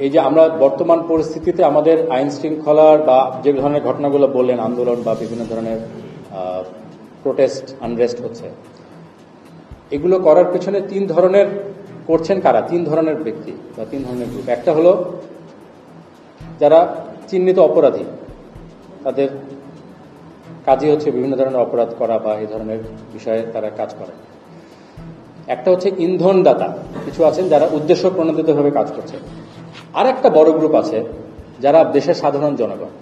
এই যে আমরা বর্তমান পরিস্থিতিতে আমাদের আইন শৃঙ্খলার বা যে ধরনের ঘটনাগুলো বললেন, আন্দোলন বা বিভিন্ন ধরনের প্রোটেস্ট আনরেস্ট হচ্ছে, এগুলো করার পেছনে তিন ধরনের করছেন কারা, তিন ধরনের ব্যক্তি বা তিন ধরনের গ্রুপ। একটা হলো যারা চিহ্নিত অপরাধী, তাদের কাজই হচ্ছে বিভিন্ন ধরনের অপরাধ করা বা এই ধরনের বিষয়ে তারা কাজ করে। একটা হচ্ছে ইন্ধনদাতা, কিছু আছেন যারা উদ্দেশ্য প্রণোদিতভাবে কাজ করছে। আর একটা বড় গ্রুপ আছে যারা দেশের সাধারণ জনগণ,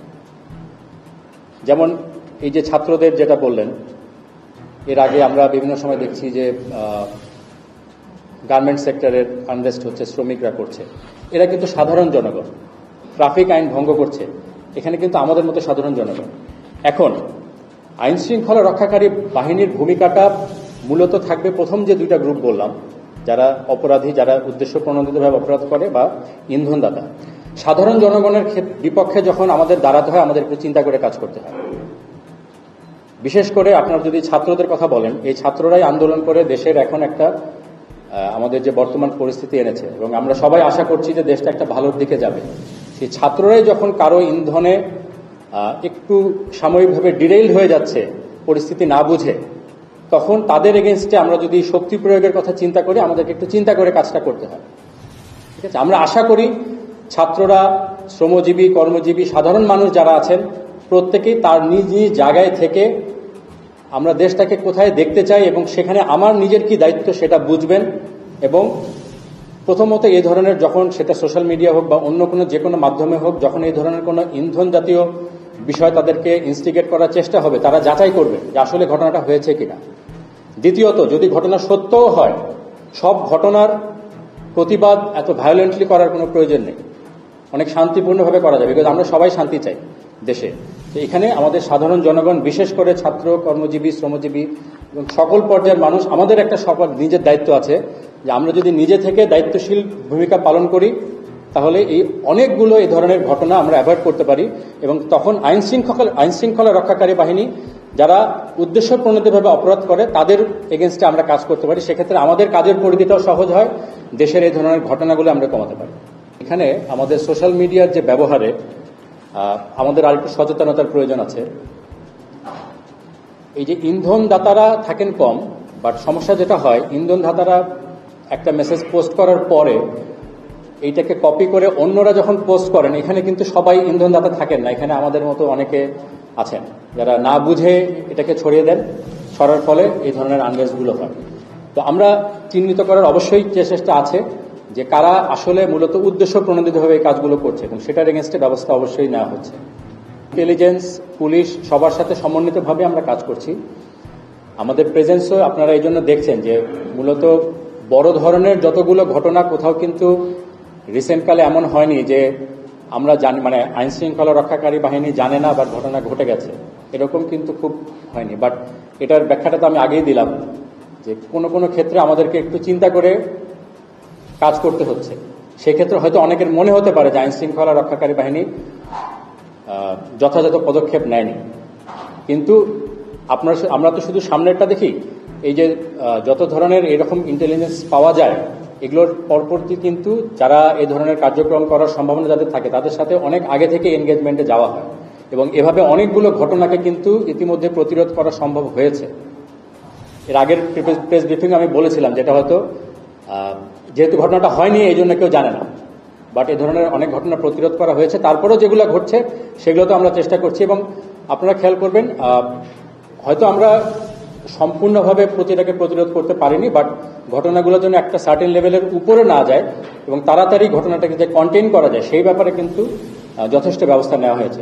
যেমন এই যে ছাত্রদের যেটা বললেন, এর আগে আমরা বিভিন্ন সময় দেখছি যে গার্মেন্ট সেক্টরের আনরেস্ট হচ্ছে, শ্রমিকরা করছে, এরা কিন্তু সাধারণ জনগণ। ট্রাফিক আইন ভঙ্গ করছে, এখানে কিন্তু আমাদের মতো সাধারণ জনগণ। এখন আইন শৃঙ্খলা রক্ষাকারী বাহিনীর ভূমিকাটা মূলত থাকবে প্রথম যে দুইটা গ্রুপ বললাম, যারা অপরাধী, যারা উদ্দেশ্য প্রণোদিতভাবে অপরাধ করে, বা ইন্ধনদাতা। সাধারণ জনগণের বিপক্ষে যখন আমাদের দাঁড়াতে হয়, আমাদের একটু চিন্তা করে কাজ করতে হয়। বিশেষ করে আপনারা যদি ছাত্রদের কথা বলেন, এই ছাত্ররাই আন্দোলন করে দেশের এখন একটা আমাদের যে বর্তমান পরিস্থিতি এনেছে, এবং আমরা সবাই আশা করছি যে দেশটা একটা ভালোর দিকে যাবে। সেই ছাত্ররাই যখন কারো ইন্ধনে একটু সাময়িকভাবে ডিরেইল হয়ে যাচ্ছে, পরিস্থিতি না বুঝে, তখন তাদের এগেনস্টে আমরা যদি শক্তি প্রয়োগের কথা চিন্তা করি, আমাদেরকে একটু চিন্তা করে কাজটা করতে হয়। ঠিক আছে, আমরা আশা করি ছাত্ররা, শ্রমজীবী, কর্মজীবী, সাধারণ মানুষ যারা আছেন, প্রত্যেকেই তার নিজ নিজ জায়গায় থেকে আমরা দেশটাকে কোথায় দেখতে চাই এবং সেখানে আমার নিজের কি দায়িত্ব সেটা বুঝবেন। এবং প্রথমত এই ধরনের, যখন সেটা সোশ্যাল মিডিয়া হোক বা অন্য কোনো যে কোনো মাধ্যমে হোক, যখন এই ধরনের কোনো ইন্ধন জাতীয় বিষয় তাদেরকে ইনস্টিগেট করার চেষ্টা হবে, তারা যাচাই করবে যে আসলে ঘটনাটা হয়েছে কিনা। দ্বিতীয়ত, যদি ঘটনা সত্যও হয়, সব ঘটনার প্রতিবাদ এত ভায়োলেন্টলি করার কোনো প্রয়োজন নেই, অনেক শান্তিপূর্ণভাবে করা যাবে, বিকজ আমরা সবাই শান্তি চাই দেশে। তো এখানে আমাদের সাধারণ জনগণ, বিশেষ করে ছাত্র, কর্মজীবী, শ্রমজীবী এবং সকল পর্যায়ের মানুষ, আমাদের একটা সকল নিজের দায়িত্ব আছে যে আমরা যদি নিজে থেকে দায়িত্বশীল ভূমিকা পালন করি, তাহলে এই অনেকগুলো এই ধরনের ঘটনা আমরা অ্যাভয়েড করতে পারি। এবং তখন আইন শৃঙ্খলা রক্ষাকারী বাহিনী যারা উদ্দেশ্য প্রণোদিতভাবে অপরাধ করে, তাদের এগেনস্টে আমরা কাজ করতে পারি। সেক্ষেত্রে আমাদের কাজের পরিধিটাও সহজ হয়, দেশের এই ধরনের ঘটনাগুলো আমরা কমাতে পারি। এখানে আমাদের সোশ্যাল মিডিয়ার যে ব্যবহারে আমাদের আরেকটু সচেতনতার প্রয়োজন আছে। এই যে ইন্ধনদাতারা থাকেন কম, বাট সমস্যা যেটা হয়, ইন্ধনদাতারা একটা মেসেজ পোস্ট করার পরে এইটাকে কপি করে অন্যরা যখন পোস্ট করেন, এখানে কিন্তু সবাই ইন্ধনদাতা থাকেন না। এখানে আমাদের মতো অনেকে আছেন যারা না বুঝে এটাকে ছড়িয়ে দেন, ছড়ার ফলে এই ধরনের আনরেস্টগুলো হয়। তো আমরা চিহ্নিত করার অবশ্যই চেষ্টা আছে যে কারা আসলে মূলত উদ্দেশ্য প্রণোদিতভাবে এই কাজগুলো করছে, এবং সেটার এগেনস্টে ব্যবস্থা অবশ্যই নেওয়া হচ্ছে। ইন্টেলিজেন্স, পুলিশ, সবার সাথে সমন্বিতভাবে আমরা কাজ করছি। আমাদের প্রেজেন্সও আপনারা এই জন্য দেখছেন যে মূলত বড় ধরনের যতগুলো ঘটনা, কোথাও কিন্তু রিসেন্টকালে এমন হয়নি যে আমরা জানি, মানে আইন শৃঙ্খলা রক্ষাকারী বাহিনী জানে না বা ঘটনা ঘটে গেছে, এরকম কিন্তু খুব হয়নি। বাট এটার ব্যাখ্যাটা তো আমি আগেই দিলাম যে কোনো কোনো ক্ষেত্রে আমাদেরকে একটু চিন্তা করে কাজ করতে হচ্ছে। সেক্ষেত্রে হয়তো অনেকের মনে হতে পারে যে আইন শৃঙ্খলা রক্ষাকারী বাহিনী যথাযথ পদক্ষেপ নেয়নি, কিন্তু আমরা তো শুধু সামনেরটা দেখি। এই যে যত ধরনের এরকম ইন্টেলিজেন্স পাওয়া যায়, এগুলোর পরবর্তী কিন্তু যারা এই ধরনের কার্যক্রম করার সম্ভাবনা যাদের থাকে, তাদের সাথে অনেক আগে থেকে এনগেজমেন্টে যাওয়া হয়, এবং এভাবে অনেকগুলো ঘটনাকে কিন্তু ইতিমধ্যে প্রতিরোধ করা সম্ভব হয়েছে। এর আগের প্রেস ব্রিফিং আমি বলেছিলাম, যেটা হয়তো যেহেতু ঘটনাটা হয়নি এই জন্য কেউ জানে না, বাট এই ধরনের অনেক ঘটনা প্রতিরোধ করা হয়েছে। তারপরেও যেগুলো ঘটছে সেগুলো তো আমরা চেষ্টা করছি, এবং আপনারা খেয়াল করবেন হয়তো আমরা সম্পূর্ণভাবে প্রতিটাকে প্রতিরোধ করতে পারিনি, বাট ঘটনাগুলো যেন একটা সার্টেন লেভেলের উপরে না যায় এবং তাড়াতাড়ি ঘটনাটাকে যে কন্টেইন করা যায়, সেই ব্যাপারে কিন্তু যথেষ্ট ব্যবস্থা নেওয়া হয়েছে।